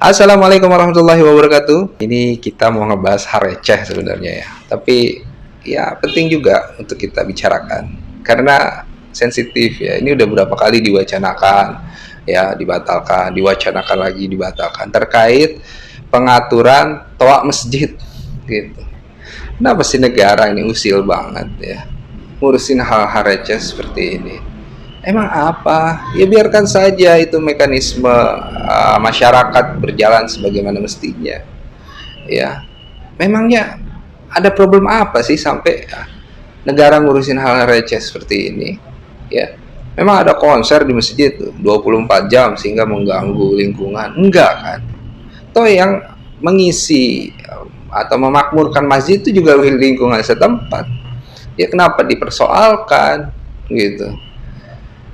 Assalamualaikum warahmatullahi wabarakatuh. Ini kita mau ngebahas hal receh sebenarnya ya. Tapi ya penting juga untuk kita bicarakan karena sensitif ya. Ini udah berapa kali diwacanakan, ya dibatalkan, diwacanakan lagi, dibatalkan terkait pengaturan toa masjid gitu. Kenapa sih negara ini usil banget ya ngurusin hal-hal receh seperti ini? Emang apa? Ya biarkan saja itu mekanisme masyarakat berjalan sebagaimana mestinya. Ya, memangnya ada problem apa sih sampai negara ngurusin hal receh seperti ini? Ya, memang ada konser di masjid tuh 24 jam sehingga mengganggu lingkungan. Enggak kan? Toh yang mengisi atau memakmurkan masjid itu juga lingkungan setempat. Ya kenapa dipersoalkan gitu?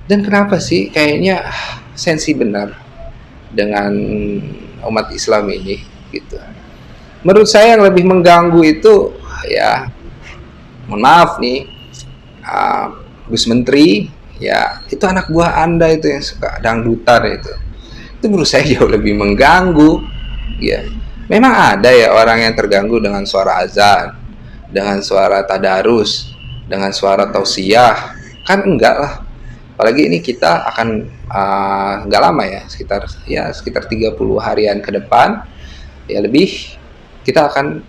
Dan kenapa sih kayaknya sensi benar dengan umat Islam ini gitu. Menurut saya yang lebih mengganggu itu ya mohon maaf nih uh, Gus Menteri ya itu anak buah Anda itu yang suka dangdutan itu menurut saya jauh lebih mengganggu ya. Memang ada ya orang yang terganggu dengan suara azan, dengan suara tadarus, dengan suara tausiah, kan enggak lah. Apalagi ini kita akan nggak lama ya, sekitar 30 harian ke depan ya lebih, kita akan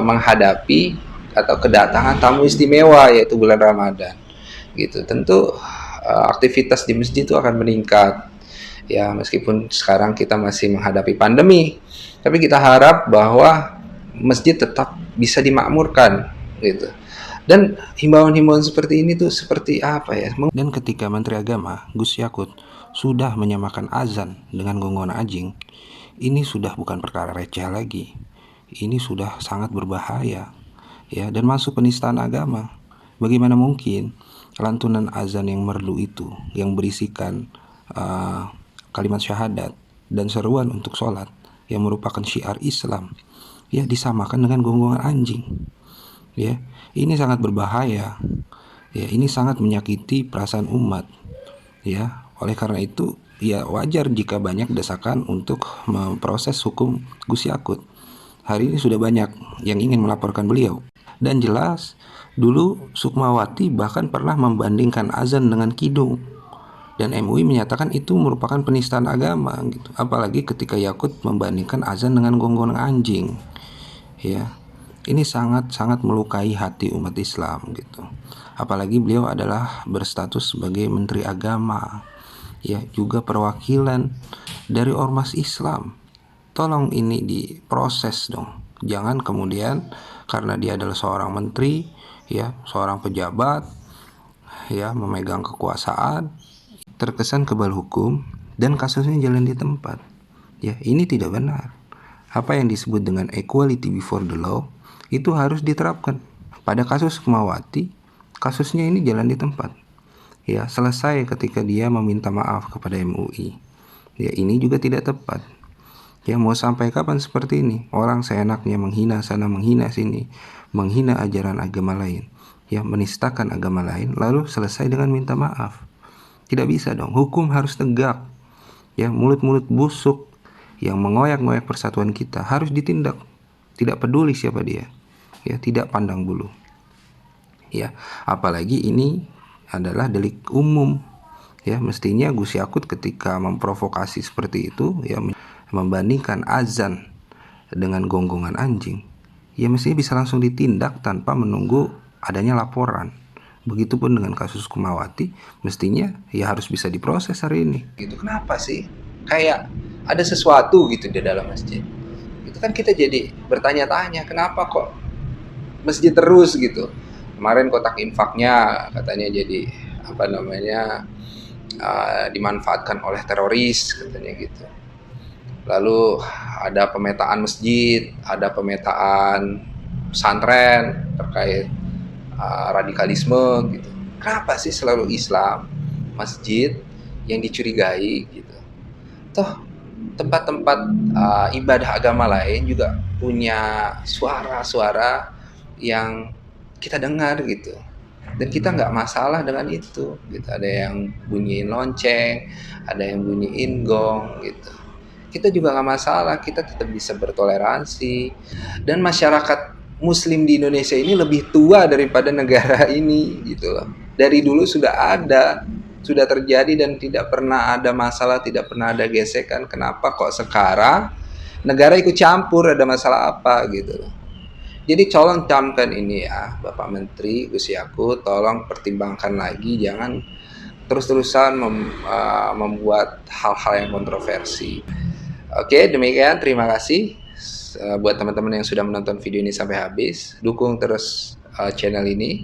menghadapi atau kedatangan tamu istimewa yaitu bulan Ramadan gitu. Tentu aktivitas di masjid itu akan meningkat ya, meskipun sekarang kita masih menghadapi pandemi, tapi kita harap bahwa masjid tetap bisa dimakmurkan gitu. Dan himbauan-himbauan seperti ini tuh seperti apa ya? Dan ketika Menteri Agama, Gus Yakut, sudah menyamakan azan dengan gonggongan anjing, ini sudah bukan perkara receh lagi. Ini sudah sangat berbahaya, ya, dan masuk penistaan agama. Bagaimana mungkin lantunan azan yang merdu itu, yang berisikan kalimat syahadat dan seruan untuk sholat, yang merupakan syiar Islam, ya, disamakan dengan gonggongan anjing. Ya, ini sangat berbahaya. Ya, ini sangat menyakiti perasaan umat. Ya, oleh karena itu, ya wajar jika banyak desakan untuk memproses hukum Gus Yakut. Hari ini sudah banyak yang ingin melaporkan beliau. Dan jelas, dulu Sukmawati bahkan pernah membandingkan azan dengan kidung. Dan MUI menyatakan itu merupakan penistaan agama gitu. Apalagi ketika Yakut membandingkan azan dengan gonggongan anjing. Ya, ini sangat-sangat melukai hati umat Islam gitu. Apalagi beliau adalah berstatus sebagai Menteri Agama, ya, juga perwakilan dari ormas Islam. Tolong ini diproses dong. Jangan kemudian karena dia adalah seorang menteri, ya, seorang pejabat, ya, memegang kekuasaan, terkesan kebal hukum dan kasusnya jalan di tempat. Ya, ini tidak benar. Apa yang disebut dengan equality before the law itu harus diterapkan. Pada kasus Sukmawati, kasusnya ini jalan di tempat. Ya, selesai ketika dia meminta maaf kepada MUI. Ya, ini juga tidak tepat. Ya, mau sampai kapan seperti ini? Orang seenaknya menghina sana, menghina sini, menghina ajaran agama lain, ya, menistakan agama lain, lalu selesai dengan minta maaf. Tidak bisa dong, hukum harus tegak. Ya, mulut-mulut busuk yang mengoyak-ngoyak persatuan kita harus ditindak. Tidak peduli siapa dia. Ya, tidak pandang bulu. Ya, apalagi ini adalah delik umum. Ya, mestinya Gus Yakut ketika memprovokasi seperti itu, ya, membandingkan azan dengan gonggongan anjing, ya mestinya bisa langsung ditindak tanpa menunggu adanya laporan. Begitupun dengan kasus Kumawati, mestinya ya harus bisa diproses hari ini. Gitu. Kenapa sih? Kayak ada sesuatu gitu di dalam masjid. Itu kan kita jadi bertanya-tanya, kenapa kok masjid terus gitu. Kemarin kotak infaknya katanya jadi apa namanya dimanfaatkan oleh teroris katanya gitu. Lalu ada pemetaan masjid, ada pemetaan pesantren terkait radikalisme gitu. Kenapa sih selalu Islam, masjid yang dicurigai gitu? Toh tempat-tempat ibadah agama lain juga punya suara-suara yang kita dengar gitu. Dan kita nggak masalah dengan itu gitu. Ada yang bunyiin lonceng, ada yang bunyiin gong gitu. kita juga nggak masalah, kita tetap bisa bertoleransi. Dan masyarakat Muslim di Indonesia ini lebih tua daripada negara ini gitu loh. Dari dulu sudah terjadi dan tidak pernah ada masalah, tidak pernah ada gesekan. Kenapa kok sekarang negara ikut campur, ada masalah apa gitu loh. Jadi tolong camkan ini ya, Bapak Menteri, Gus Yakut, tolong pertimbangkan lagi, jangan terus-terusan membuat hal-hal yang kontroversi. Oke, demikian. Terima kasih buat teman-teman yang sudah menonton video ini sampai habis. Dukung terus channel ini.